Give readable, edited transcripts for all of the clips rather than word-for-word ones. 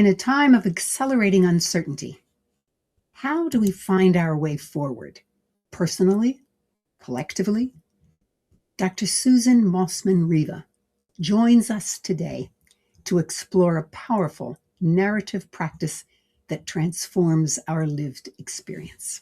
In a time of accelerating uncertainty, how do we find our way forward? Personally? Collectively? Dr. Susan Mossman Riva joins us today to explore a powerful narrative practice that transforms our lived experience.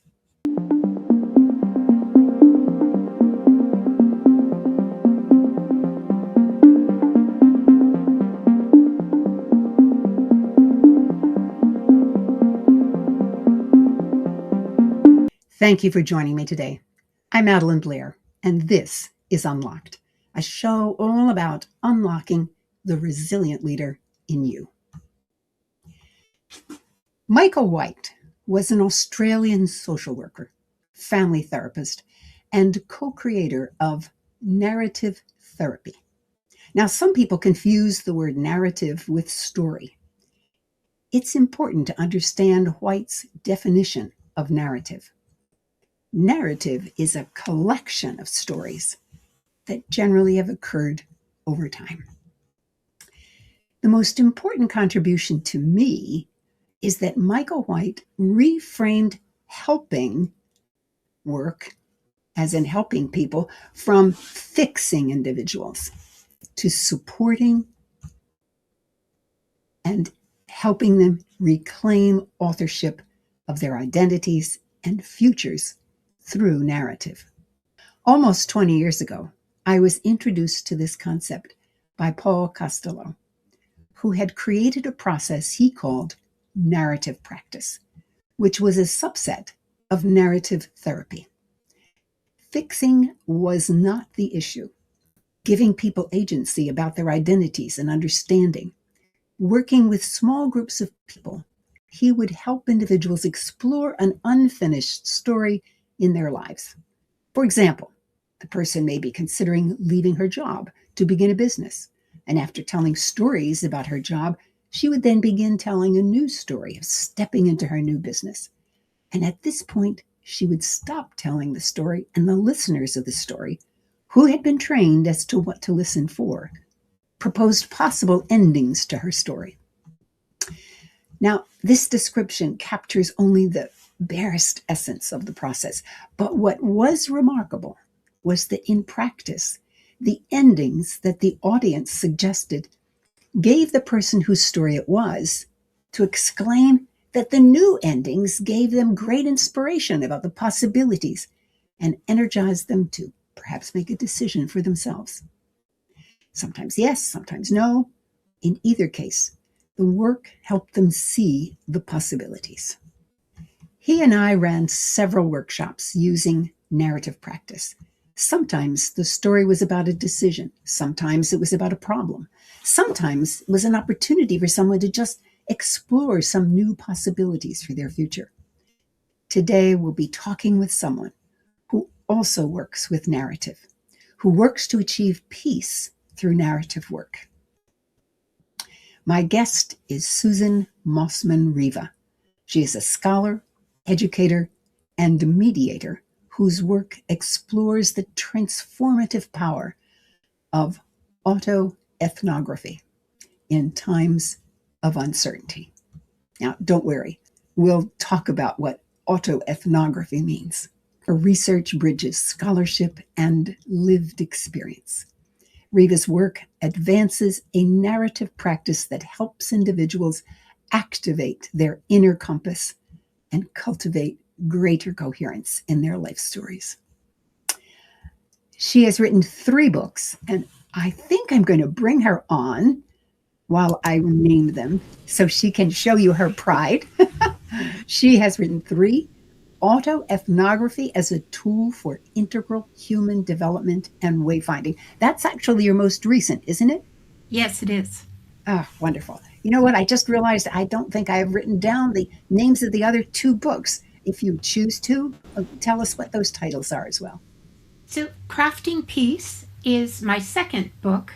Thank you for joining me today. I'm Madeline Blair, and this is Unlocked, a show all about unlocking the resilient leader in you. Michael White was an Australian social worker, family therapist, and co-creator of narrative therapy. Now, some people confuse the word narrative with story. It's important to understand White's definition of narrative. Narrative is a collection of stories that generally have occurred over time. The most important contribution to me is that Michael White reframed helping work, as in helping people, from fixing individuals to supporting and helping them reclaim authorship of their identities and futures through narrative. Almost 20 years ago, I was introduced to this concept by Paul Costello, who had created a process he called narrative practice, which was a subset of narrative therapy. Fixing was not the issue. Giving people agency about their identities and understanding. Working with small groups of people, he would help individuals explore an unfinished story in their lives. For example, the person may be considering leaving her job to begin a business, and after telling stories about her job, she would then begin telling a new story of stepping into her new business. And at this point, she would stop telling the story, and the listeners of the story, who had been trained as to what to listen for, proposed possible endings to her story. Now, this description captures only the barest essence of the process, but what was remarkable was that in practice, the endings that the audience suggested gave the person whose story it was to exclaim that the new endings gave them great inspiration about the possibilities and energized them to perhaps make a decision for themselves. Sometimes yes, sometimes no. In either case, the work helped them see the possibilities. He and I ran several workshops using narrative practice. Sometimes the story was about a decision. Sometimes it was about a problem. Sometimes it was an opportunity for someone to just explore some new possibilities for their future. Today, we'll be talking with someone who also works with narrative, who works to achieve peace through narrative work. My guest is Susan Mossman Riva. She is a scholar, educator, and mediator whose work explores the transformative power of autoethnography in times of uncertainty. Now, don't worry, we'll talk about what autoethnography means. Her research bridges scholarship and lived experience. Riva's work advances a narrative practice that helps individuals activate their inner compass and cultivate greater coherence in their life stories. She has written 3 books, and I think I'm going to bring her on while I name them so she can show you her pride. She has written 3: Autoethnography as a Tool for Integral Human Development and Wayfinding. That's actually your most recent, isn't it? Yes, it is. Ah, wonderful. You know what? I just realized I don't think I have written down the names of the other 2 books. If you choose to, tell us what those titles are as well. So, Crafting Peace is my second book,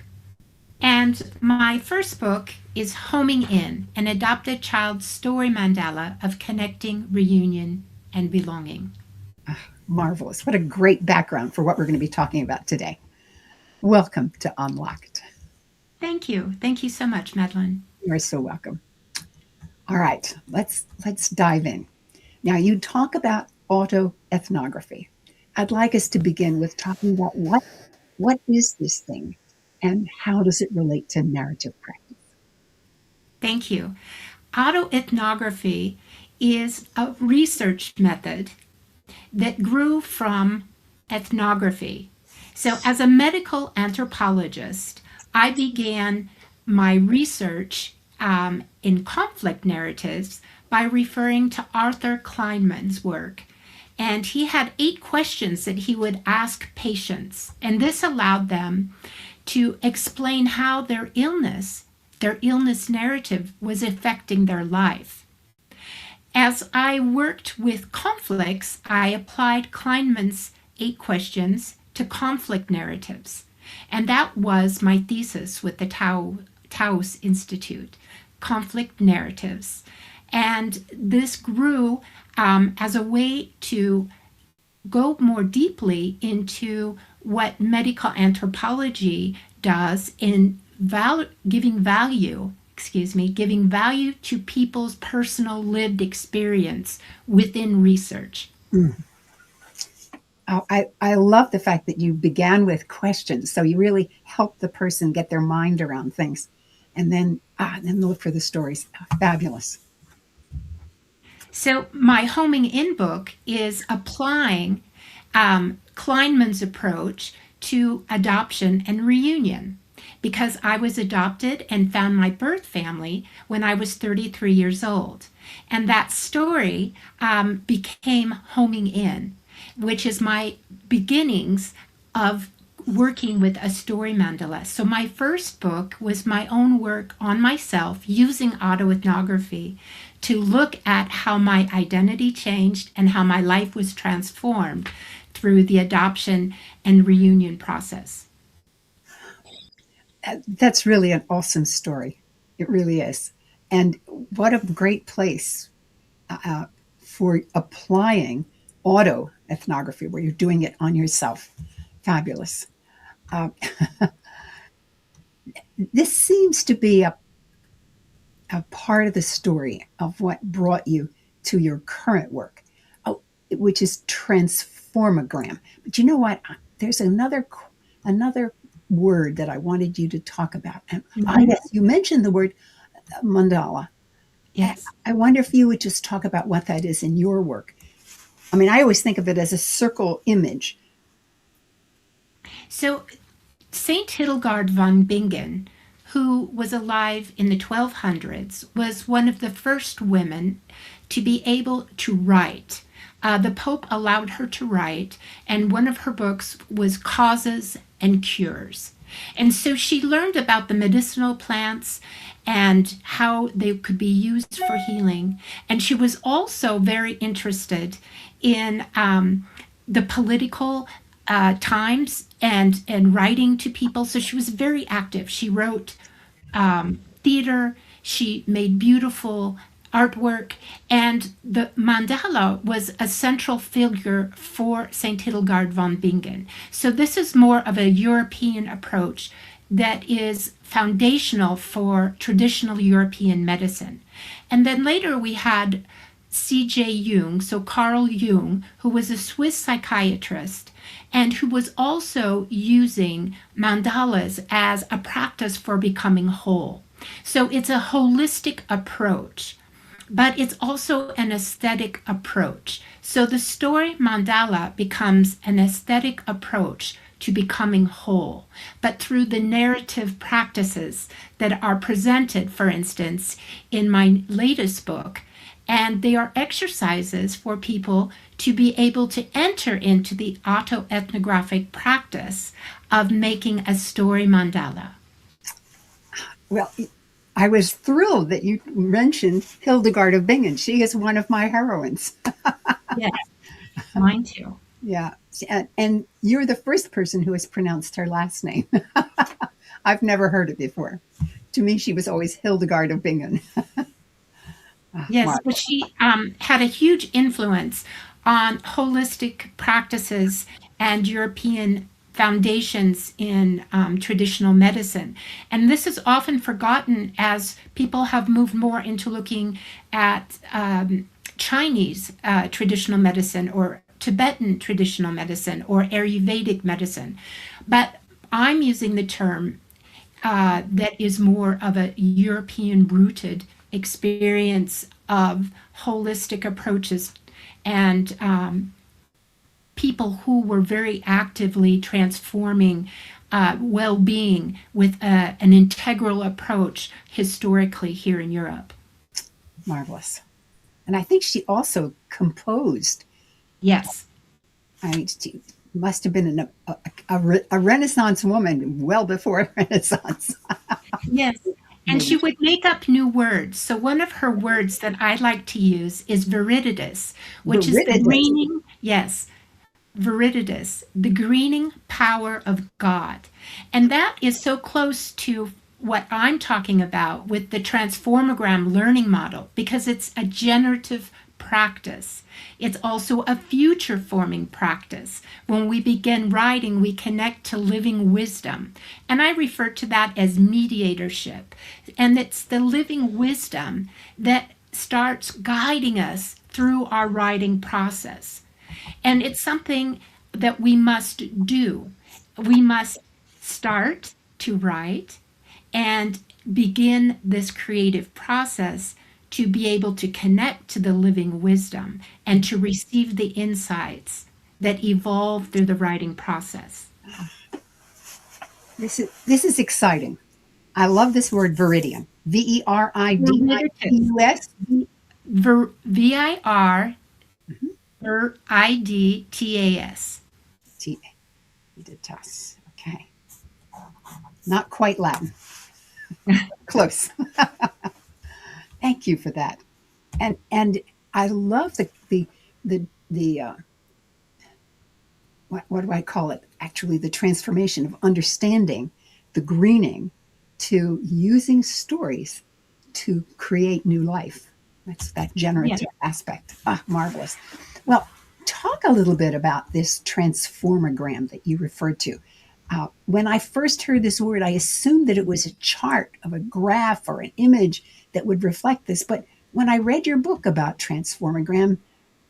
and my first book is Homing In, an adopted child's story mandala of connecting, reunion, and belonging. Marvelous. What a great background for what we're going to be talking about today. Welcome to Unlocked. Thank you. Thank you so much, Madeline. You're so welcome. All right, let's dive in. Now, you talk about autoethnography. I'd like us to begin with talking about what is this thing and how does it relate to narrative practice? Thank you. Autoethnography is a research method that grew from ethnography. So, as a medical anthropologist, I began my research in conflict narratives by referring to Arthur Kleinman's work. And he had 8 questions that he would ask patients, and this allowed them to explain how their illness narrative, was affecting their life. As I worked with conflicts, I applied Kleinman's 8 questions to conflict narratives. And that was my thesis with the Taos Institute, conflict narratives. And this grew as a way to go more deeply into what medical anthropology does in giving value to people's personal lived experience within research. Oh, I love the fact that you began with questions. So you really help the person get their mind around things and then look for the stories. Fabulous. So my homing in book is applying Kleinman's approach to adoption and reunion, because I was adopted and found my birth family when I was 33 years old. And that story became homing in, which is my beginnings of working with a story mandala. So my first book was my own work on myself using autoethnography to look at how my identity changed and how my life was transformed through the adoption and reunion process. That's really an awesome story. It really is. And what a great place for applying autoethnography, where you're doing it on yourself. Fabulous. This seems to be a part of the story of what brought you to your current work, which is TransformAGram. But you know what? There's another word that I wanted you to talk about. And yes, you mentioned the word mandala. Yes. I wonder if you would just talk about what that is in your work. I mean, I always think of it as a circle image. So Saint Hildegard von Bingen, who was alive in the 1200s, was one of the first women to be able to write. The Pope allowed her to write, and one of her books was Causes and Cures. And so she learned about the medicinal plants and how they could be used for healing. And she was also very interested in the political times and writing to people. So she was very active. She wrote theater. She made beautiful artwork, and the mandala was a central figure for St. Hildegard von Bingen. So this is more of a European approach that is foundational for traditional European medicine. And then later we had C.J. Jung, so Carl Jung, who was a Swiss psychiatrist and who was also using mandalas as a practice for becoming whole. So it's a holistic approach, but it's also an aesthetic approach. So the story mandala becomes an aesthetic approach to becoming whole, but through the narrative practices that are presented, for instance, in my latest book. And they are exercises for people to be able to enter into the autoethnographic practice of making a story mandala. Well, I was thrilled that you mentioned Hildegard of Bingen. She is one of my heroines. Yes, mine too. Yeah. And you're the first person who has pronounced her last name. I've never heard it before. To me, she was always Hildegard of Bingen. Yes, Wow. but she had a huge influence on holistic practices and European foundations in traditional medicine. And this is often forgotten as people have moved more into looking at Chinese traditional medicine or Tibetan traditional medicine or Ayurvedic medicine. But I'm using the term that is more of a European rooted experience of holistic approaches and people who were very actively transforming well-being with an integral approach historically here in Europe. Marvelous. And I think she also composed. Yes. She must have been a Renaissance woman well before Renaissance. Yes. And she would make up new words. So one of her words that I like to use is virididus, which is the greening, yes, virididus, the greening power of God. And that is so close to what I'm talking about with the TransformAGram learning model, because it's a generative practice. It's also a future forming practice. When we begin writing, we connect to living wisdom. And I refer to that as mediatorship. And it's the living wisdom that starts guiding us through our writing process. And it's something that we must do. We must start to write and begin this creative process to be able to connect to the living wisdom and to receive the insights that evolve through the writing process. This is exciting. I love this word viridian. VERIDITUS. VIRIDTAS. Viriditas. Okay. Not quite Latin. Close. Thank you for that. And I love the what do I call it? Actually, the transformation of understanding the greening to using stories to create new life. That's that generative aspect. Marvelous. Well, talk a little bit about this TransformAGram that you referred to. When I first heard this word, I assumed that it was a chart of a graph or an image that would reflect this. But when I read your book about TransformAGram,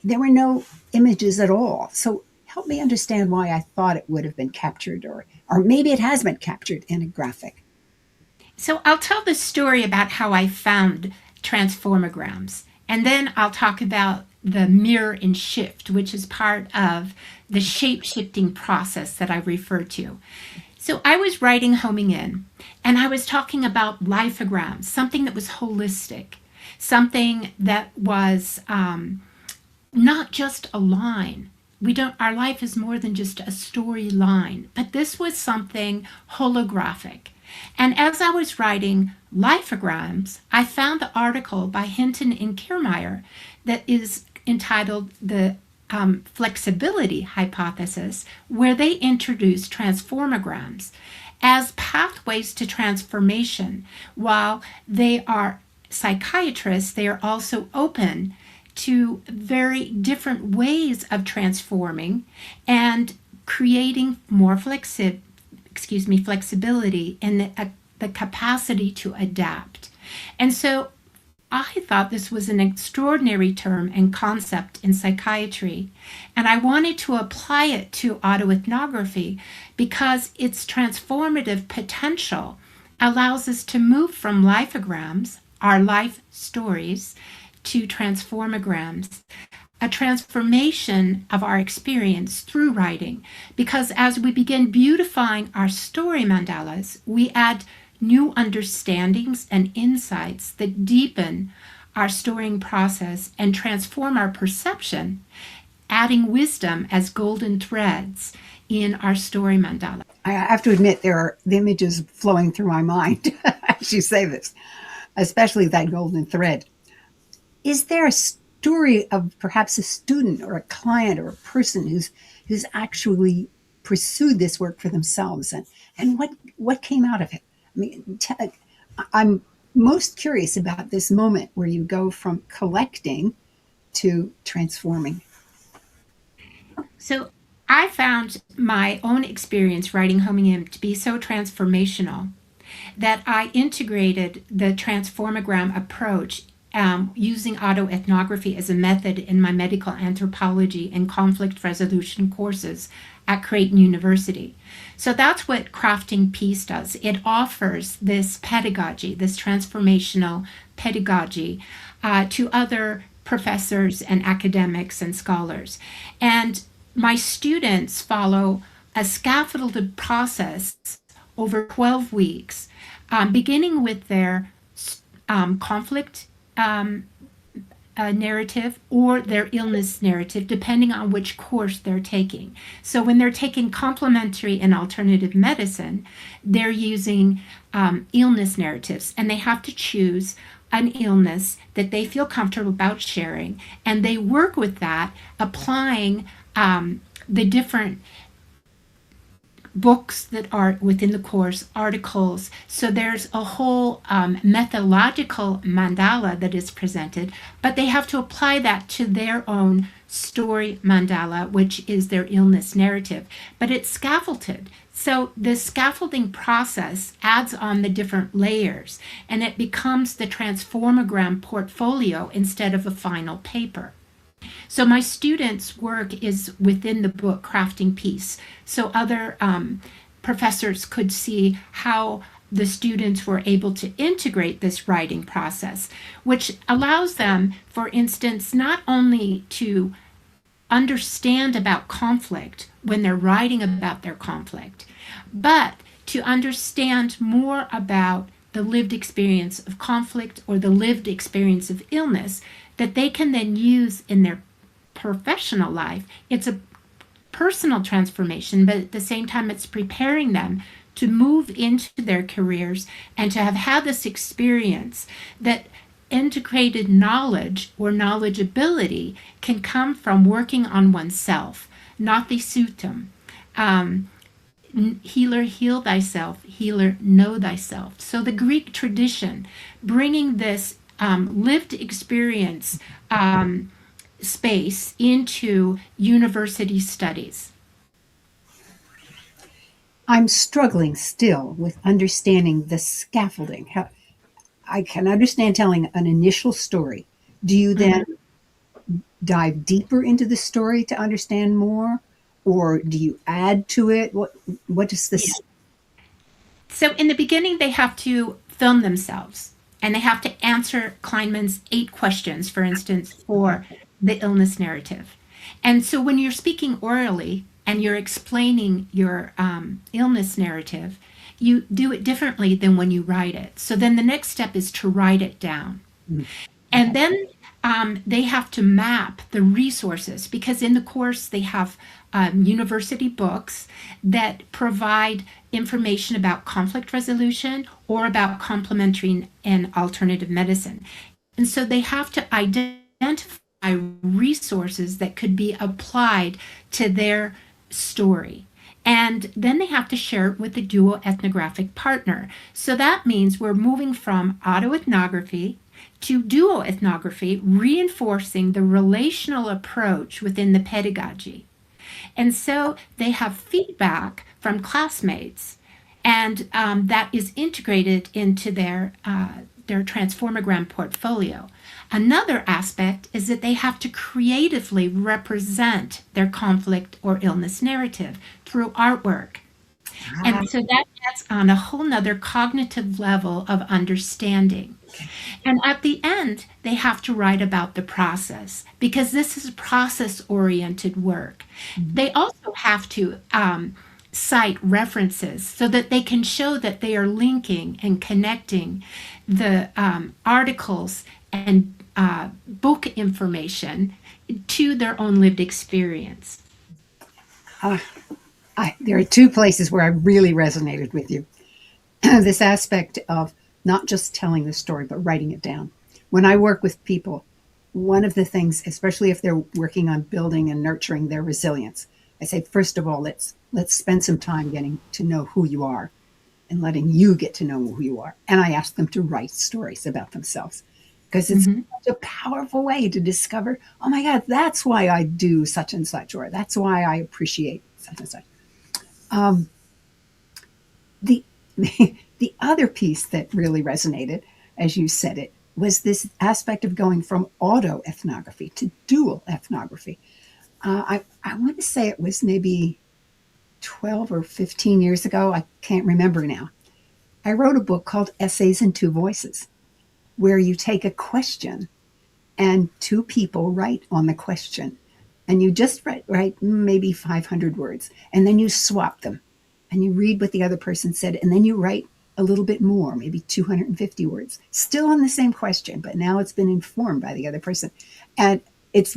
there were no images at all. So help me understand why I thought it would have been captured, or maybe it has been captured in a graphic. So I'll tell the story about how I found TransformAGrams, and then I'll talk about the mirror and shift, which is part of the shape-shifting process that I refer to. So I was writing Homing In, and I was talking about lifeograms, something that was holistic, something that was not just a line. Our life is more than just a storyline, but this was something holographic. And as I was writing lifeograms, I found the article by Hinton and Kiermaier that is entitled The Flexibility Hypothesis, where they introduced TransformAGrams as pathways to transformation. While they are psychiatrists, they are also open to very different ways of transforming and creating more flexibility and the capacity to adapt. And so I thought this was an extraordinary term and concept in psychiatry, and I wanted to apply it to autoethnography because its transformative potential allows us to move from lifeograms, our life stories, to TransformAGrams, a transformation of our experience through writing. Because as we begin beautifying our story mandalas, we add new understandings and insights that deepen our storying process and transform our perception, adding wisdom as golden threads in our story mandala. I have to admit, there are the images flowing through my mind as you say this, especially that golden thread. Is there a story of perhaps a student or a client or a person who's actually pursued this work for themselves, and what came out of it? I mean, I'm most curious about this moment where you go from collecting to transforming. So I found my own experience writing Homing In to be so transformational that I integrated the TransformAGram approach using autoethnography as a method in my medical anthropology and conflict resolution courses at Creighton University. So that's what Crafting Peace does. It offers this pedagogy, this transformational pedagogy, to other professors and academics and scholars. And my students follow a scaffolded process over 12 weeks, beginning with their conflict narrative or their illness narrative, depending on which course they're taking. So when they're taking complementary and alternative medicine, they're using illness narratives, and they have to choose an illness that they feel comfortable about sharing, and they work with that, applying the different books that are within the course, articles. So there's a whole methodological mandala that is presented, but they have to apply that to their own story mandala, which is their illness narrative. But it's scaffolded. So the scaffolding process adds on the different layers, and it becomes the TransformAGram portfolio instead of a final paper. So my students' work is within the book Crafting Peace. So other professors could see how the students were able to integrate this writing process, which allows them, for instance, not only to understand about conflict when they're writing about their conflict, but to understand more about the lived experience of conflict or the lived experience of illness that they can then use in their professional life. It's a personal transformation, but at the same time, it's preparing them to move into their careers and to have had this experience that integrated knowledge or knowledgeability can come from working on oneself, not the sutum. Healer, heal thyself, healer, know thyself. So the Greek tradition, bringing this lived experience space into university studies. I'm struggling still with understanding the scaffolding. How, I can understand telling an initial story. Do you then dive deeper into the story to understand more, or do you add to it? What is this? Yeah. So in the beginning, they have to film themselves, and they have to answer Kleinman's 8 questions, for instance, for the illness narrative. And so when you're speaking orally and you're explaining your illness narrative, you do it differently than when you write it. So then the next step is to write it down. Mm-hmm. And then they have to map the resources, because in the course they have university books that provide information about conflict resolution or about complementary and alternative medicine. And so they have to identify resources that could be applied to their story. And then they have to share it with a dual ethnographic partner. So that means we're moving from autoethnography to dual ethnography, reinforcing the relational approach within the pedagogy. And so they have feedback from classmates, and that is integrated into their TransformAGram portfolio. Another aspect is that they have to creatively represent their conflict or illness narrative through artwork. And so that gets on a whole nother cognitive level of understanding. And at the end, they have to write about the process, because this is process-oriented work. They also have to cite references so that they can show that they are linking and connecting the articles and book information to their own lived experience. There are 2 places where I really resonated with you. This aspect of not just telling the story, but writing it down. When I work with people, one of the things, especially if they're working on building and nurturing their resilience, I say, first of all, let's spend some time getting to know who you are and letting you get to know who you are. And I ask them to write stories about themselves, because it's Mhm. such a powerful way to discover, oh my God, that's why I do such and such, or that's why I appreciate such and such. Um, the, the other piece that really resonated, as you said it, was this aspect of going from autoethnography to dual ethnography. I want to say it was maybe 12 or 15 years ago. I can't remember now. I wrote a book called Essays in Two Voices, where you take a question and two people write on the question. And you just write maybe 500 words, and then you swap them and you read what the other person said, and then you write a little bit more, maybe 250 words, still on the same question, but now it's been informed by the other person. And it's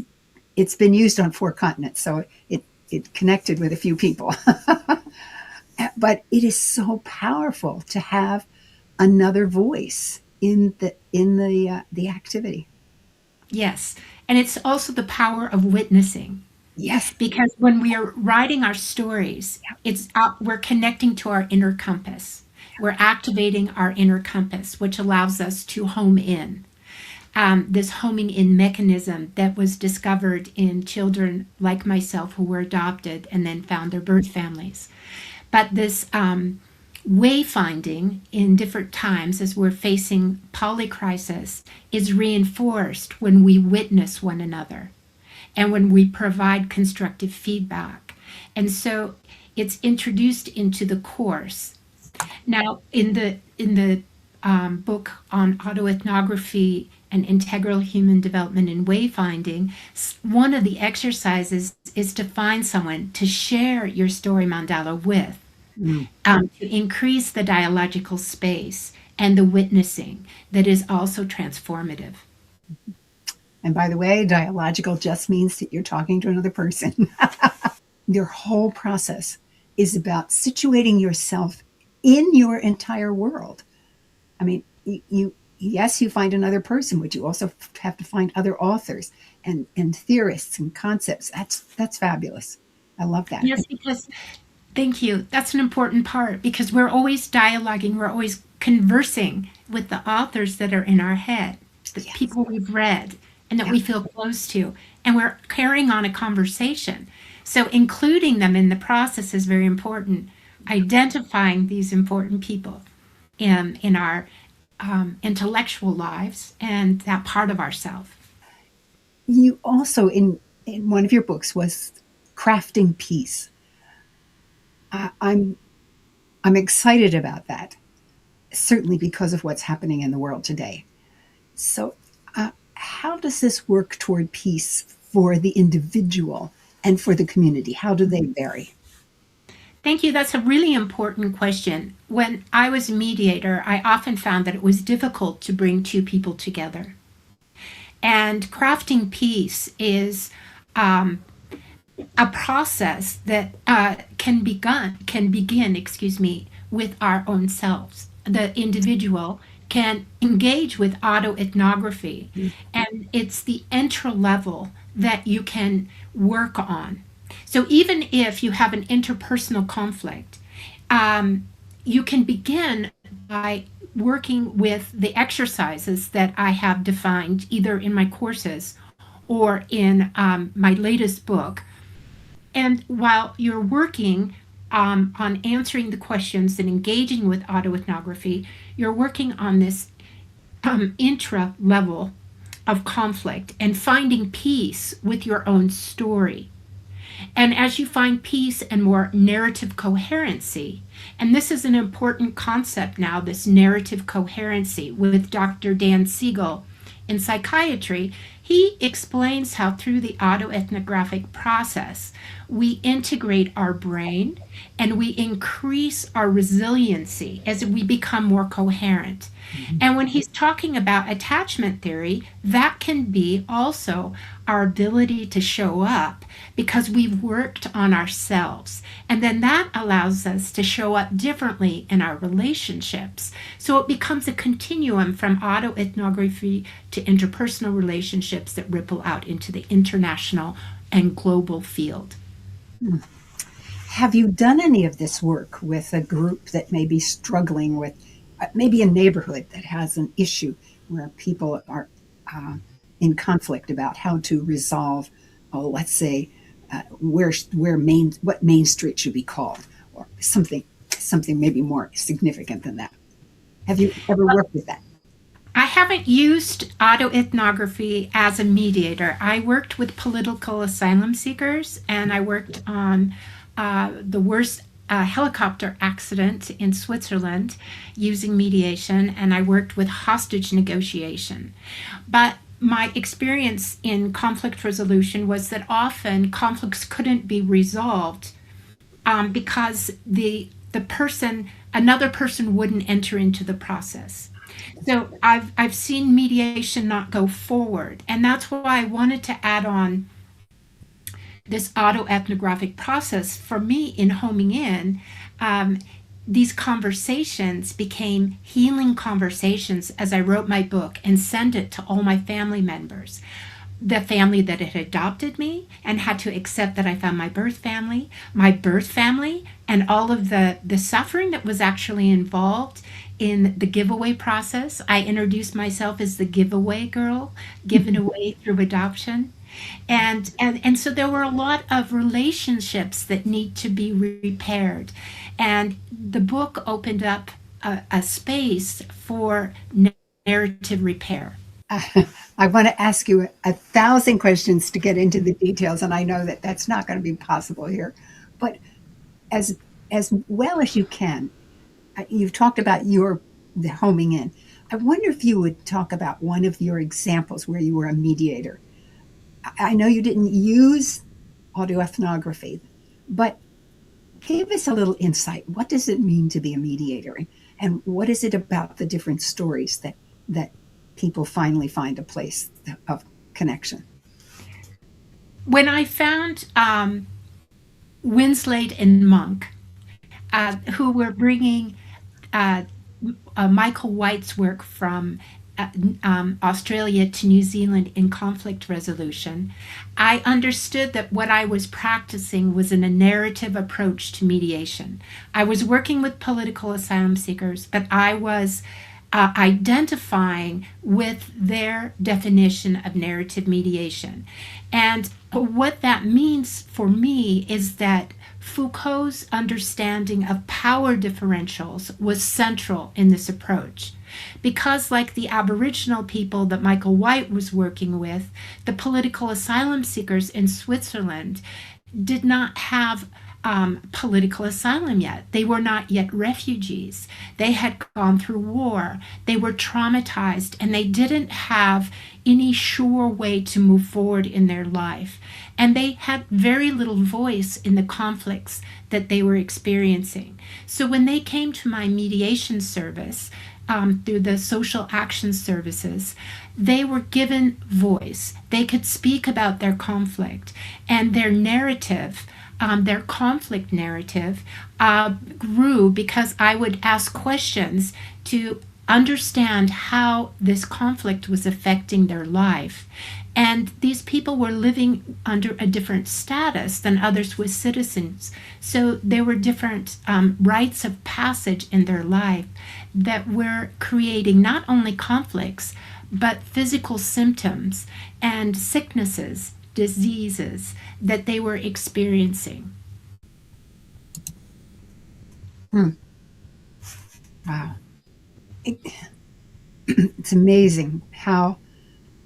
been used on 4 continents, so it connected with a few people. But it is so powerful to have another voice in the activity. Yes. And it's also the power of witnessing. Yes. Because when we are writing our stories, we're connecting to our inner compass. We're activating our inner compass, which allows us to home in. This homing in mechanism that was discovered in children like myself who were adopted and then found their birth families. But this wayfinding in different times as we're facing polycrisis is reinforced when we witness one another and when we provide constructive feedback. And so it's introduced into the course. Now, in the book on autoethnography and integral human development and wayfinding, one of the exercises is to find someone to share your story mandala with, Mm. to increase the dialogical space and the witnessing that is also transformative. And by the way, dialogical just means that you're talking to another person. Your whole process is about situating yourself in your entire world. I mean, yes, you find another person, but you also have to find other authors and theorists and concepts. That's fabulous. I love that. Yes, because thank you. That's an important part because we're always dialoguing, we're always conversing with the authors that are in our head, the Yes. people we've read and that Yeah. we feel close to, and we're carrying on a conversation. So including them in the process is very important. Identifying these important people in our intellectual lives and that part of ourself. You also, in one of your books, was crafting peace. I'm excited about that, certainly because of what's happening in the world today. So, how does this work toward peace for the individual and for the community? How do they vary? Thank you. That's a really important question. When I was a mediator, I often found that it was difficult to bring two people together. And crafting peace is a process that can begin, with our own selves. The individual can engage with autoethnography, and it's the entry level that you can work on. So even if you have an interpersonal conflict, you can begin by working with the exercises that I have defined either in my courses or in my latest book. And while you're working on answering the questions and engaging with autoethnography, you're working on this intra level of conflict and finding peace with your own story. And as you find peace and more narrative coherency, and this is an important concept now, this narrative coherency with Dr. Dan Siegel in psychiatry, he explains how through the autoethnographic process, we integrate our brain and we increase our resiliency as we become more coherent. Mm-hmm. And when he's talking about attachment theory, that can be also our ability to show up because we've worked on ourselves. And then that allows us to show up differently in our relationships. So it becomes a continuum from autoethnography to interpersonal relationships that ripple out into the international and global field. Have you done any of this work with a group that may be struggling with maybe a neighborhood that has an issue where people are in conflict about how to resolve, let's say, what Main Street should be called, or something maybe more significant than that. Have you ever worked with that? I haven't used autoethnography as a mediator. I worked with political asylum seekers, and I worked on the worst helicopter accident in Switzerland using mediation, and I worked with hostage negotiation. But my experience in conflict resolution was that often conflicts couldn't be resolved because another person wouldn't enter into the process. So I've seen mediation not go forward, and that's why I wanted to add on this autoethnographic process. For me, in homing in, these conversations became healing conversations as I wrote my book and sent it to all my family members. The family that had adopted me and had to accept that I found my birth family, and all of the suffering that was actually involved in the giveaway process. I introduced myself as the giveaway girl, given away through adoption. And so there were a lot of relationships that need to be repaired. And the book opened up a space for narrative repair. I want to ask you 1,000 questions to get into the details, and I know that that's not going to be possible here. But as well as you can, you've talked about the homing in. I wonder if you would talk about one of your examples where you were a mediator. I know you didn't use autoethnography, but give us a little insight. What does it mean to be a mediator? And what is it about the different stories that people finally find a place of connection? When I found Winslade and Monk, who were bringing Michael White's work from Australia to New Zealand in conflict resolution, I understood that what I was practicing was in a narrative approach to mediation. I was working with political asylum seekers, but I was identifying with their definition of narrative mediation. And what that means for me is that Foucault's understanding of power differentials was central in this approach. Because, like the Aboriginal people that Michael White was working with, the political asylum seekers in Switzerland did not have political asylum yet. They were not yet refugees. They had gone through war. They were traumatized, and they didn't have any sure way to move forward in their life. And they had very little voice in the conflicts that they were experiencing. So when they came to my mediation service, through the social action services, they were given voice. They could speak about their conflict, and their narrative, their conflict narrative, grew because I would ask questions to understand how this conflict was affecting their life. And these people were living under a different status than others with citizens. So there were different rites of passage in their life that were creating not only conflicts, but physical symptoms and sicknesses, diseases that they were experiencing. Wow. It's amazing how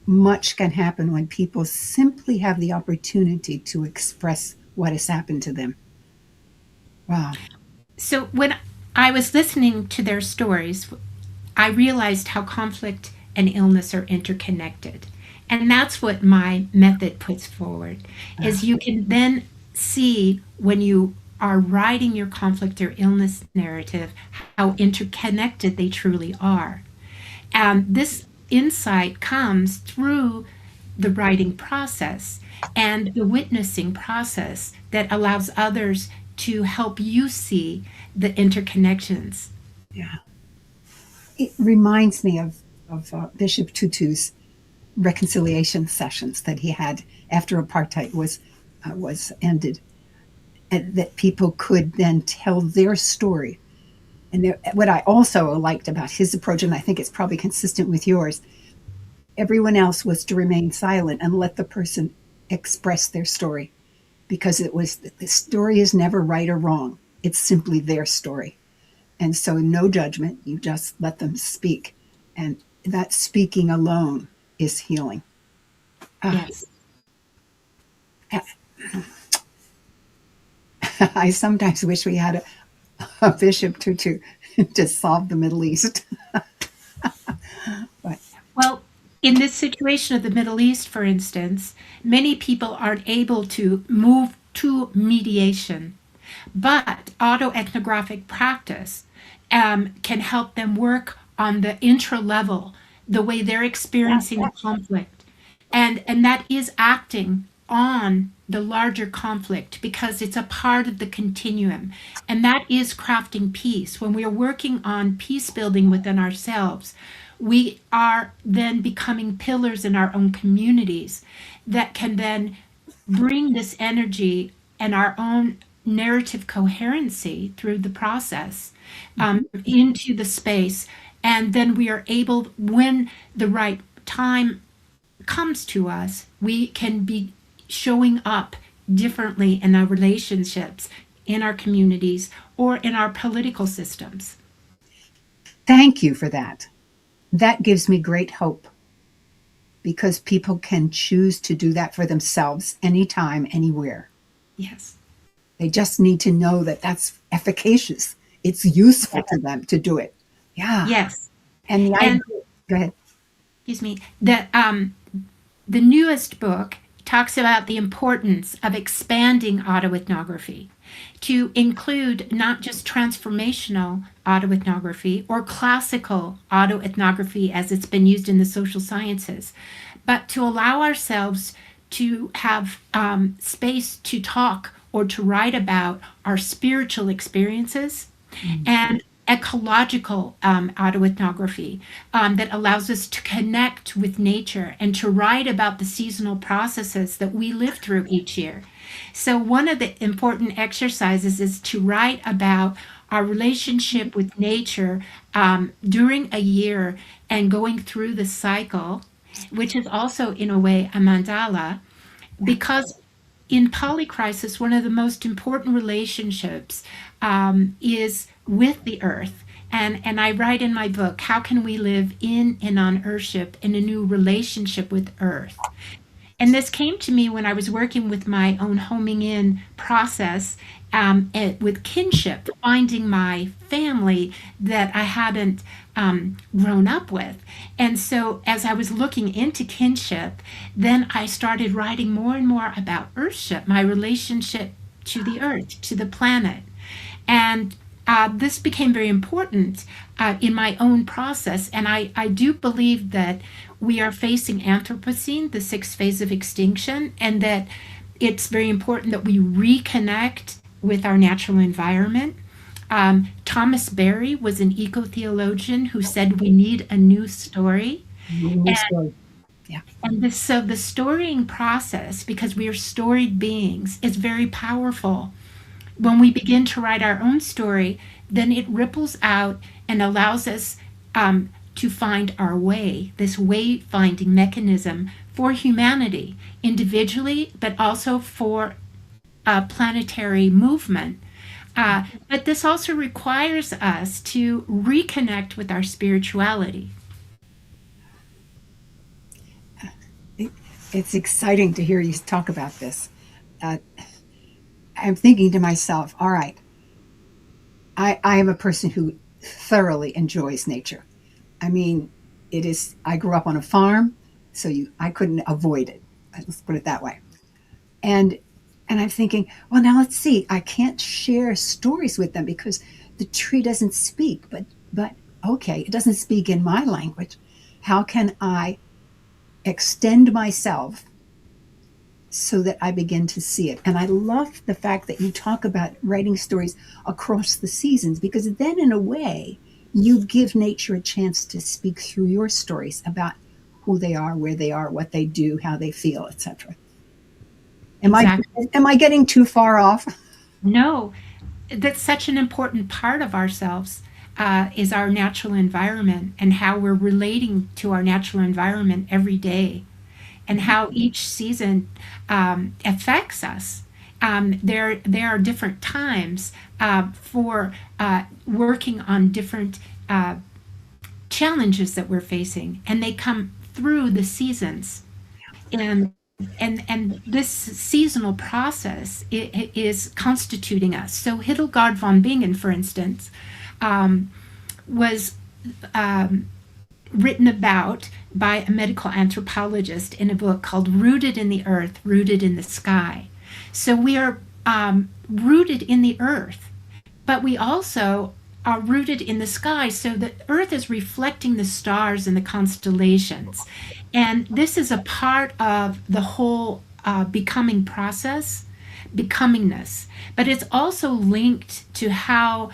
much can happen when people simply have the opportunity to express what has happened to them. Wow. So when I was listening to their stories, I realized how conflict and illness are interconnected. And that's what my method puts forward, is you can then see when you are writing your conflict or illness narrative, how interconnected they truly are. And this insight comes through the writing process and the witnessing process that allows others to help you see the interconnections. Yeah. It reminds me of Bishop Tutu's reconciliation sessions that he had after apartheid was ended, and that people could then tell their story. And what I also liked about his approach, and I think it's probably consistent with yours, Everyone else was to remain silent and let the person express their story, because the story is never right or wrong. It's simply their story. And so no judgment, you just let them speak. And that speaking alone is healing. Yes. I sometimes wish we had a bishop to solve the Middle East. But Well, in this situation of the Middle East, for instance, many people aren't able to move to mediation, but autoethnographic practice can help them work on the intra level, the way they're experiencing the conflict. And that is acting on the larger conflict because it's a part of the continuum. And that is crafting peace. When we are working on peace building within ourselves, we are then becoming pillars in our own communities that can then bring this energy and our own narrative coherency through the process into the space. And then we are able, when the right time comes to us, we can be showing up differently in our relationships, in our communities, or in our political systems. thank you for that. That gives me great hope, because people can choose to do that for themselves anytime, anywhere. Yes. They just need to know that that's efficacious. It's useful to them to do it. Yeah. Yes. And the idea, And go ahead. excuse me, the newest book talks about the importance of expanding autoethnography to include not just transformational autoethnography or classical autoethnography as it's been used in the social sciences, but to allow ourselves to have space to talk or to write about our spiritual experiences and ecological autoethnography that allows us to connect with nature and to write about the seasonal processes that we live through each year. So, one of the important exercises is to write about our relationship with nature during a year and going through the cycle, which is also, in a way, a mandala, because in polycrisis, one of the most important relationships is with the earth. And I write in my book, how can we live in and on earthship in a new relationship with earth? And this came to me when I was working with my own homing in process with kinship, finding my family that I hadn't grown up with. And so as I was looking into kinship, then I started writing more and more about earthship, my relationship to the earth, to the planet. And this became very important in my own process. And I do believe that we are facing Anthropocene, the sixth phase of extinction, and that it's very important that we reconnect with our natural environment. Thomas Berry was an eco-theologian who said we need a new story. Yeah. And so the storying process, because we are storied beings, is very powerful. When we begin to write our own story, then it ripples out and allows us to find our way, this way finding mechanism for humanity individually, but also for a planetary movement. But this also requires us to reconnect with our spirituality. It's exciting to hear you talk about this. Uh, I'm thinking to myself, all right, I am a person who thoroughly enjoys nature. I mean, I grew up on a farm, so I couldn't avoid it. Let's put it that way. And and I'm thinking, well, now let's see. I can't share stories with them because the tree doesn't speak. But okay, it doesn't speak in my language. How can I extend myself so that I begin to see it? And I love the fact that you talk about writing stories across the seasons, because then, in a way, you give nature a chance to speak through your stories about who they are, where they are, what they do, how they feel, etc. Exactly. Am I getting too far off? No, that's such an important part of ourselves. is our natural environment and how we're relating to our natural environment every day, and how each season affects us. There are different times for working on different challenges that we're facing, and they come through the seasons. And this seasonal process is constituting us. So Hildegard von Bingen, for instance, was written about by a medical anthropologist in a book called Rooted in the Earth, Rooted in the Sky. So we are rooted in the earth, but we also are rooted in the sky. So the earth is reflecting the stars and the constellations. And this is a part of the whole becoming process, becomingness. But it's also linked to how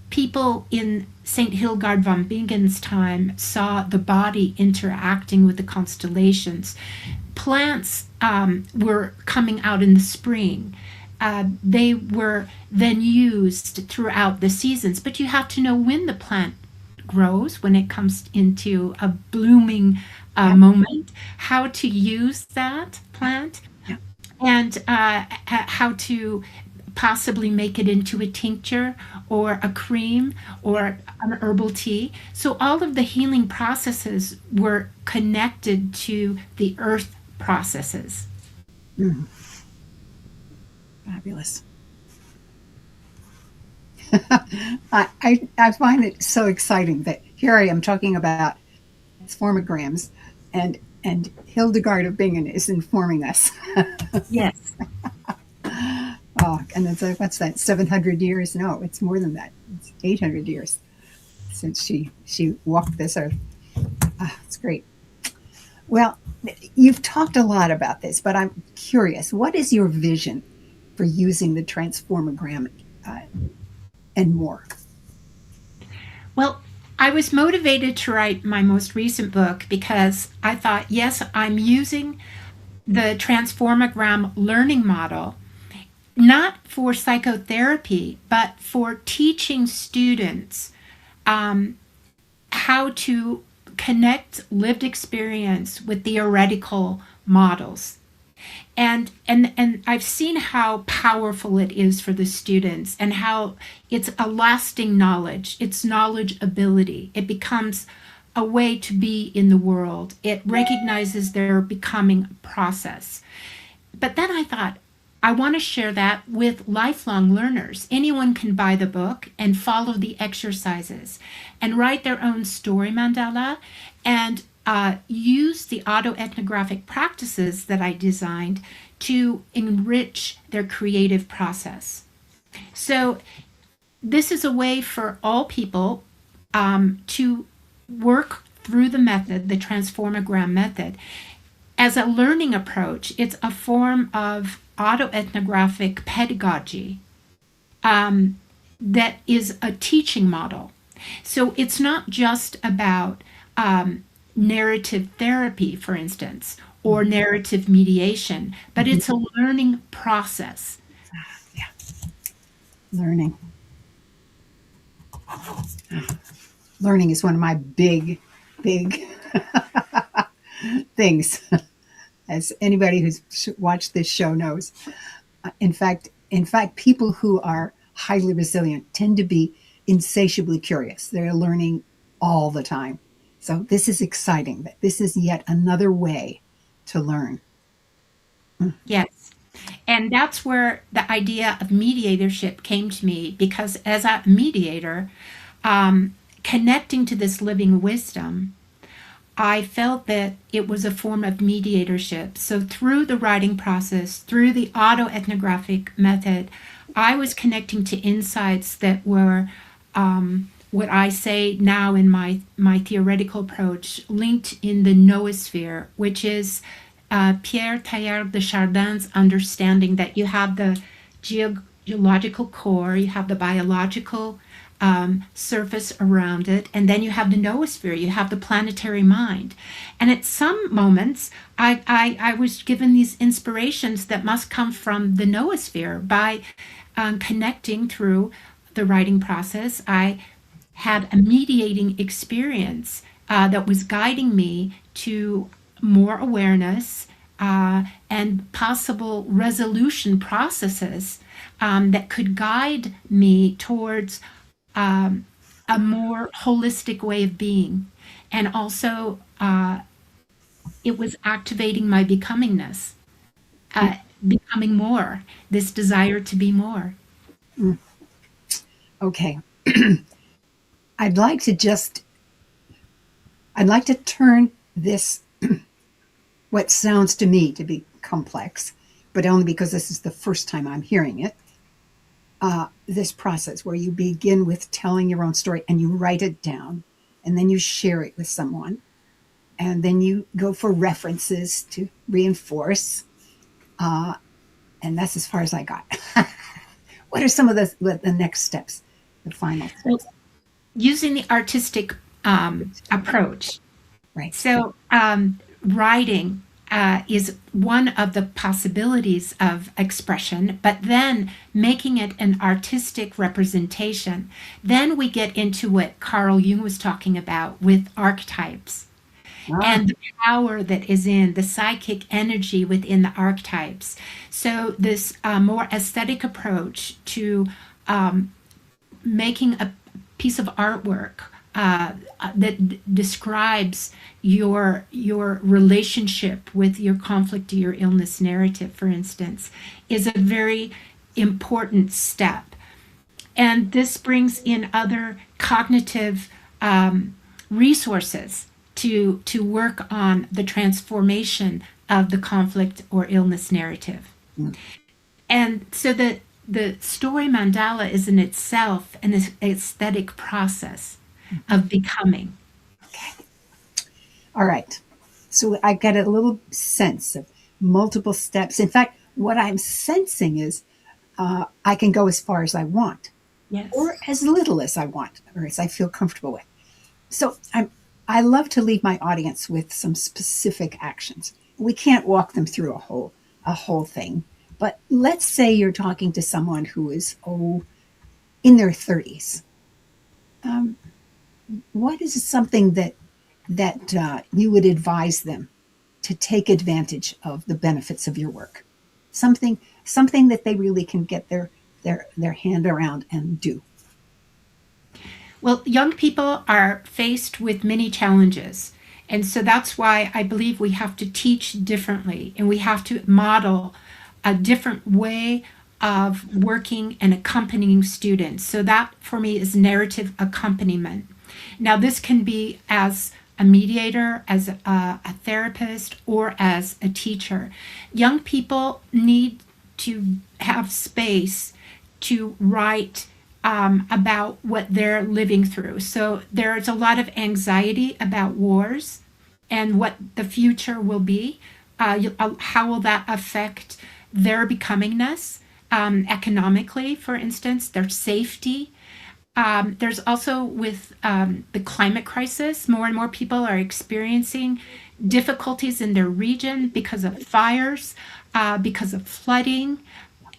people in St. Hildegard von Bingen's time saw the body interacting with the constellations. Plants were coming out in the spring. They were then used throughout the seasons, but you have to know when the plant grows, when it comes into a blooming moment, how to use that plant, and how to possibly make it into a tincture or a cream or an herbal tea. So all of the healing processes were connected to the earth processes. Mm. Fabulous. I find it so exciting that here I am talking about TransformAGrams, and Hildegard of Bingen is informing us. Yes. Oh, and it's what's that? 700 years? No, it's more than that. It's 800 years since she walked this earth. It's great. Well, you've talked a lot about this, but I'm curious. What is your vision for using the TransformAGram and more? Well, I was motivated to write my most recent book because I thought, yes, I'm using the TransformAGram learning model, not for psychotherapy, but for teaching students how to connect lived experience with theoretical models. And I've seen how powerful it is for the students, and how it's a lasting knowledge. It's knowledge ability. It becomes a way to be in the world. It recognizes their becoming process. But then I thought, I want to share that with lifelong learners. Anyone can buy the book and follow the exercises and write their own story mandala, and use the autoethnographic practices that I designed to enrich their creative process. So this is a way for all people to work through the method, the TransformAGram method. As a learning approach, it's a form of autoethnographic pedagogy that is a teaching model. So it's not just about narrative therapy, for instance, or narrative mediation, but it's a learning process. Yeah. Learning. Learning is one of my big things, as anybody who's watched this show knows. In fact, people who are highly resilient tend to be insatiably curious. They're learning all the time. So this is exciting. That this is yet another way to learn. Yes. And that's where the idea of mediatorship came to me, because as a mediator, connecting to this living wisdom, I felt that it was a form of mediatorship. So through the writing process, through the autoethnographic method, I was connecting to insights that were what I say now in my theoretical approach, linked in the noosphere, which is Pierre Teilhard de Chardin's understanding that you have the geological core, you have the biological surface around it, and then you have the noosphere, you have the planetary mind. And at some moments, I was given these inspirations that must come from the noosphere. By connecting through the writing process, I had a mediating experience that was guiding me to more awareness and possible resolution processes that could guide me towards a more holistic way of being. And also, it was activating my becomingness, becoming more, this desire to be more. Okay. I'd like to turn this, what sounds to me to be complex, but only because this is the first time I'm hearing it, this process where you begin with telling your own story and you write it down and then you share it with someone and then you go for references to reinforce. And that's as far as I got. What are some of the next steps, the final steps? Well, using the artistic approach. Right. So writing is one of the possibilities of expression, but then making it an artistic representation. Then we get into what Carl Jung was talking about with archetypes. And the power that is in the psychic energy within the archetypes. So this more aesthetic approach to making a piece of artwork that describes your relationship with your conflict or your illness narrative, for instance, is a very important step. And this brings in other cognitive resources to work on the transformation of the conflict or illness narrative. And so the story mandala is in itself an aesthetic process of becoming. Okay. All right. So I get a little sense of multiple steps. In fact, what I'm sensing is I can go as far as I want, Yes. or as little as I want, or as I feel comfortable with. So I love to leave my audience with some specific actions. We can't walk them through a whole thing, but let's say you're talking to someone who is in their 30s. What is something that you would advise them to take advantage of the benefits of your work? Something that they really can get their hand around and do. Well, young people are faced with many challenges. And so that's why I believe we have to teach differently and we have to model a different way of working and accompanying students. So that for me is narrative accompaniment. Now, this can be as a mediator, as a therapist, or as a teacher. Young people need to have space to write about what they're living through. So there's a lot of anxiety about wars and what the future will be. How will that affect their becomingness economically, for instance, their safety? There's also with the climate crisis, more and more people are experiencing difficulties in their region because of fires, because of flooding,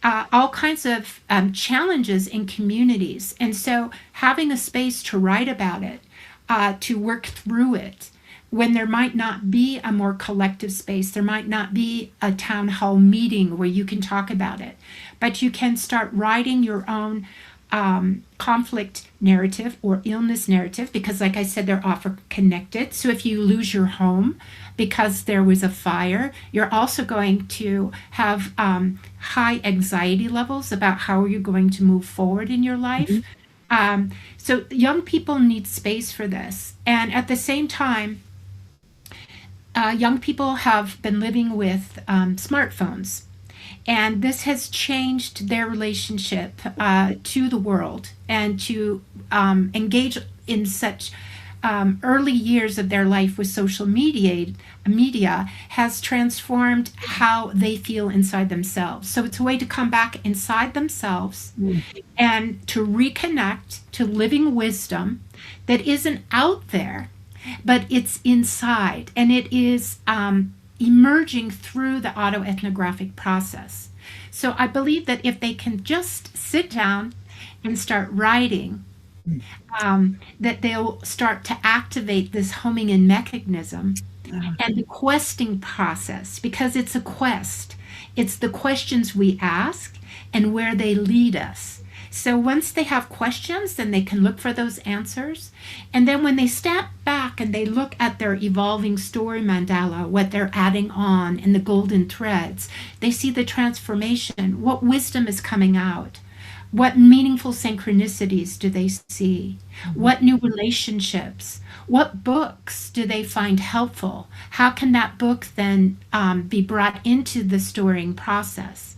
all kinds of challenges in communities. And so having a space to write about it, to work through it, when there might not be a more collective space, there might not be a town hall meeting where you can talk about it, but you can start writing your own conflict narrative or illness narrative, because like I said, they're often connected. So if you lose your home because there was a fire, you're also going to have high anxiety levels about how are you going to move forward in your life. So young people need space for this. And at the same time, young people have been living with smartphones. And this has changed their relationship to the world, and to engage in such early years of their life with social media has transformed how they feel inside themselves. So it's a way to come back inside themselves and to reconnect to living wisdom that isn't out there, but it's inside, and it is emerging through the autoethnographic process. So I believe that if they can just sit down and start writing that they'll start to activate this homing in mechanism and the questing process, because it's a quest. It's the questions we ask and where they lead us. So once they have questions, then they can look for those answers. And then when they step back and they look at their evolving story mandala, what they're adding on and the golden threads, they see the transformation, what wisdom is coming out. What meaningful synchronicities do they see? What new relationships? What books do they find helpful? How can that book then be brought into the storying process?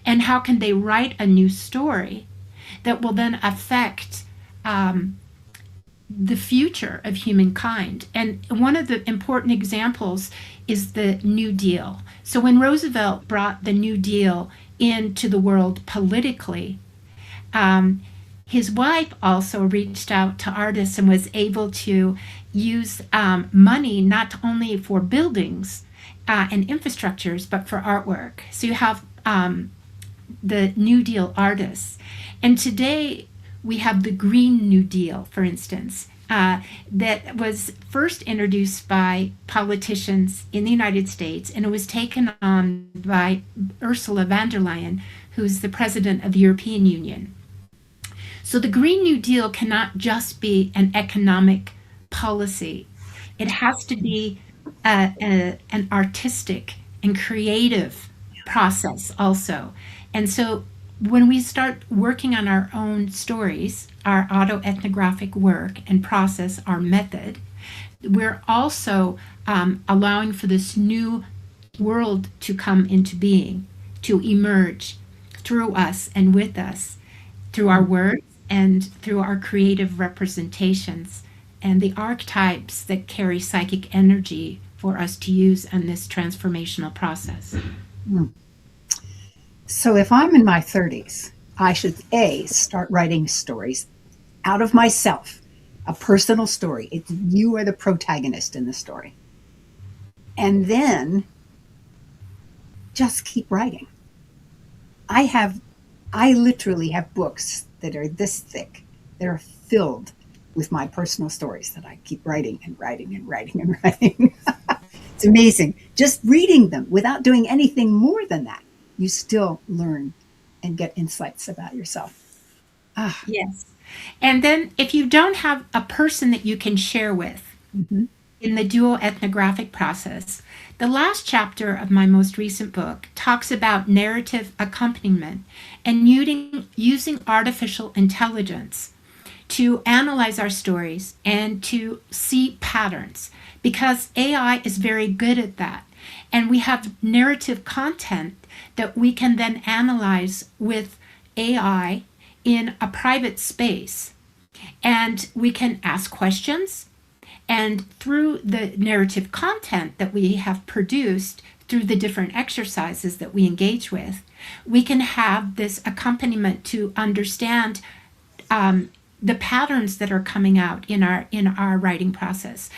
And how can they write a new story that will then affect the future of humankind? And one of the important examples is the New Deal. So when Roosevelt brought the New Deal into the world politically, his wife also reached out to artists and was able to use money not only for buildings and infrastructures, but for artwork. So you have the New Deal artists. And today we have the Green New Deal, for instance, that was first introduced by politicians in the United States, and it was taken on by Ursula von der Leyen, who's the president of the European Union. So the Green New Deal cannot just be an economic policy. It has to be an artistic and creative process also. And so when we start working on our own stories, our autoethnographic work and process, our method, we're also allowing for this new world to come into being, to emerge through us and with us, through our words and through our creative representations and the archetypes that carry psychic energy for us to use in this transformational process. So if I'm in my 30s, I should start writing stories out of myself, a personal story. You are the protagonist in the story. And then just keep writing. I literally have books that are this thick. They're filled with my personal stories that I keep writing and writing and writing and writing. It's amazing. Just reading them without doing anything more than that, you still learn and get insights about yourself. Yes. And then if you don't have a person that you can share with in the dual ethnographic process, the last chapter of my most recent book talks about narrative accompaniment and using artificial intelligence to analyze our stories and to see patterns, because AI is very good at that. And we have narrative content that we can then analyze with AI in a private space. And we can ask questions. And through the narrative content that we have produced, through the different exercises that we engage with, we can have this accompaniment to understand the patterns that are coming out in our writing process.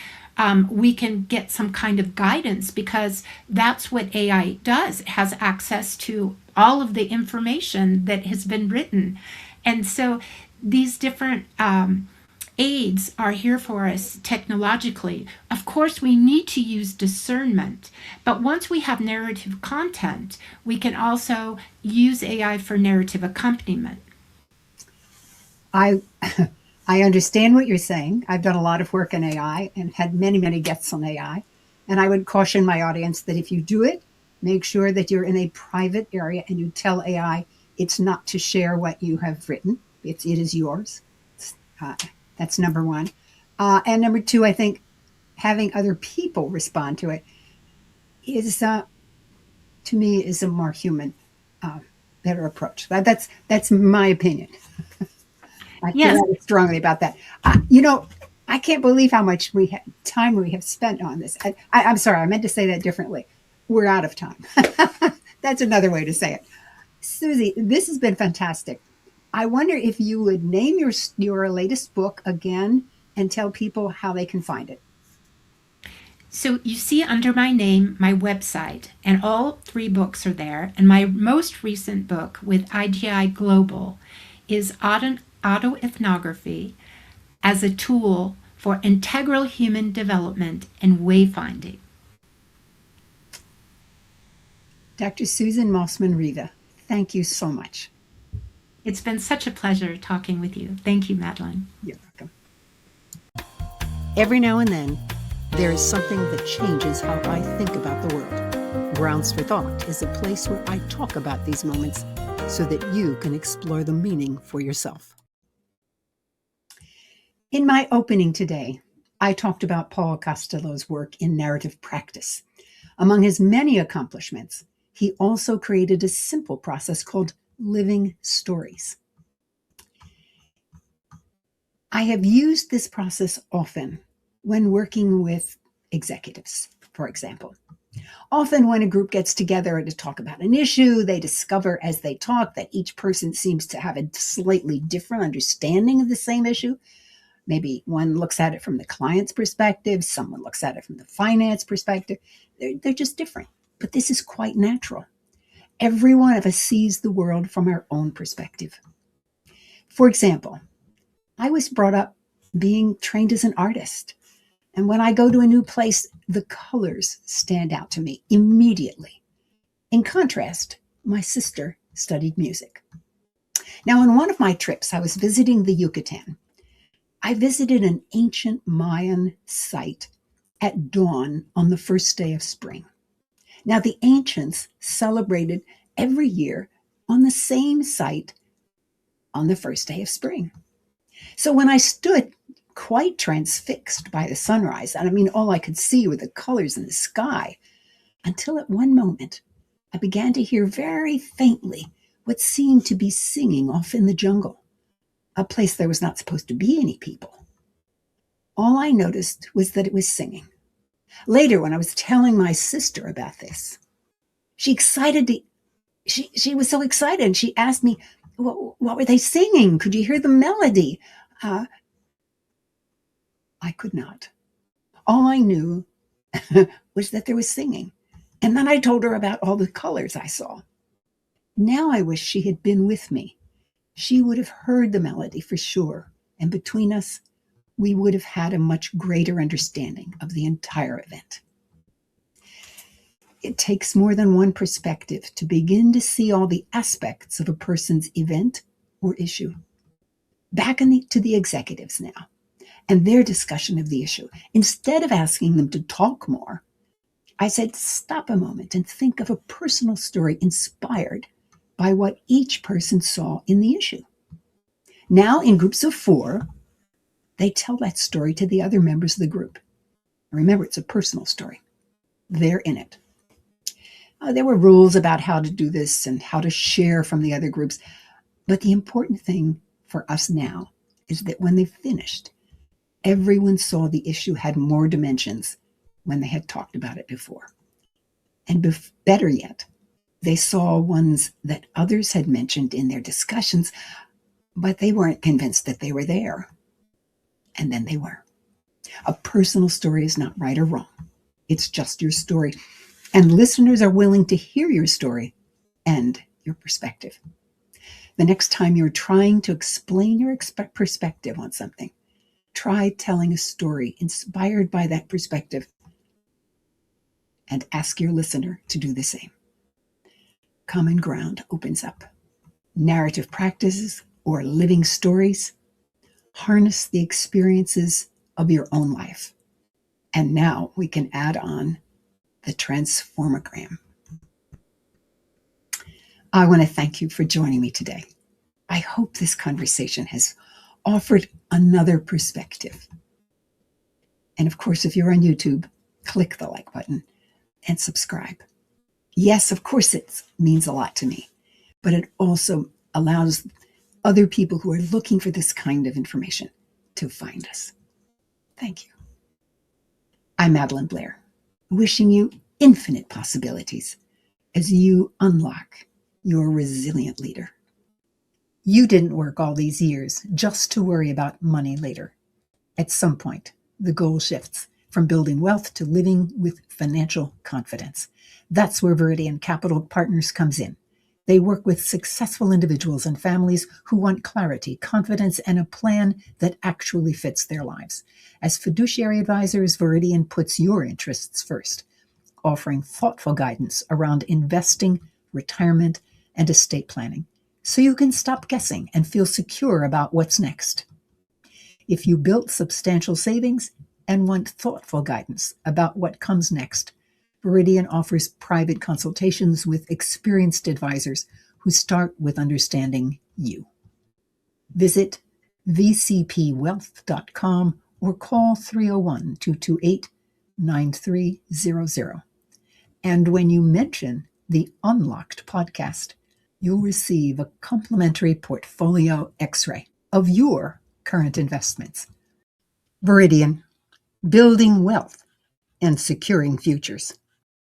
We can get some kind of guidance, because that's what AI does. It has access to all of the information that has been written. And so these different aids are here for us technologically. Of course, we need to use discernment, but once we have narrative content, we can also use AI for narrative accompaniment. I understand what you're saying. I've done a lot of work in AI and had many, many guests on AI. And I would caution my audience that if you do it, make sure that you're in a private area and you tell AI it's not to share what you have written. It is yours. That's number one. And number two, I think having other people respond to it is, to me, is a more human, better approach. That's my opinion. I feel strongly about that. I can't believe how much time we have spent on this. I'm sorry, I meant to say that differently. We're out of time. That's another way to say it. Susie, this has been fantastic. I wonder if you would name your latest book again and tell people how they can find it. So you see under my name, my website, and all 3 books are there. And my most recent book with IGI Global is Autoethnography, as a tool for integral human development and wayfinding. Dr. Susan Mossman Riva, thank you so much. It's been such a pleasure talking with you. Thank you, Madeline. You're welcome. Every now and then, there is something that changes how I think about the world. Grounds for Thought is a place where I talk about these moments so that you can explore the meaning for yourself. In my opening today, I talked about Paul Costello's work in narrative practice. Among his many accomplishments, he also created a simple process called living stories. I have used this process often when working with executives, for example. Often when a group gets together to talk about an issue, they discover as they talk that each person seems to have a slightly different understanding of the same issue. Maybe one looks at it from the client's perspective, someone looks at it from the finance perspective. They're just different, but this is quite natural. Every one of us sees the world from our own perspective. For example, I was brought up being trained as an artist. And when I go to a new place, the colors stand out to me immediately. In contrast, my sister studied music. Now, on one of my trips, I was visiting the Yucatan. I visited an ancient Mayan site at dawn on the first day of spring. Now, the ancients celebrated every year on the same site on the first day of spring. So when I stood quite transfixed by the sunrise, and I mean, all I could see were the colors in the sky, until at one moment, I began to hear very faintly what seemed to be singing off in the jungle, a place there was not supposed to be any people. All I noticed was that it was singing. Later, when I was telling my sister about this, she was so excited, and she asked me, what were they singing? Could you hear the melody? I could not. All I knew was that there was singing. And then I told her about all the colors I saw. Now I wish she had been with me. She would have heard the melody for sure. And between us, we would have had a much greater understanding of the entire event. It takes more than one perspective to begin to see all the aspects of a person's event or issue. Back to the executives now and their discussion of the issue. Instead of asking them to talk more, I said, stop a moment and think of a personal story inspired by what each person saw in the issue. Now, in groups of 4, they tell that story to the other members of the group. Remember, it's a personal story. They're in it. There were rules about how to do this and how to share from the other groups. But the important thing for us now is that when they finished, everyone saw the issue had more dimensions when they had talked about it before. And better yet, they saw ones that others had mentioned in their discussions, but they weren't convinced that they were there. And then they were. A personal story is not right or wrong. It's just your story. And listeners are willing to hear your story and your perspective. The next time you're trying to explain your perspective on something, try telling a story inspired by that perspective and ask your listener to do the same. Common ground opens up. Narrative practices or living stories harness the experiences of your own life. And now we can add on the TransformAGram. I want to thank you for joining me today. I hope this conversation has offered another perspective. And of course, if you're on YouTube, click the like button and subscribe. Yes, of course, it means a lot to me, but it also allows other people who are looking for this kind of information to find us. Thank you. I'm Madeline Blair, wishing you infinite possibilities as you unlock your resilient leader. You didn't work all these years just to worry about money later. At some point, the goal shifts from building wealth to living with financial confidence. That's where Viridian Capital Partners comes in. They work with successful individuals and families who want clarity, confidence, and a plan that actually fits their lives. As fiduciary advisors, Viridian puts your interests first, offering thoughtful guidance around investing, retirement, and estate planning, so you can stop guessing and feel secure about what's next. If you built substantial savings and want thoughtful guidance about what comes next, Viridian offers private consultations with experienced advisors who start with understanding you. Visit vcpwealth.com or call 301-228-9300. And when you mention the Unlocked podcast, you'll receive a complimentary portfolio X-ray of your current investments. Viridian, building wealth and securing futures.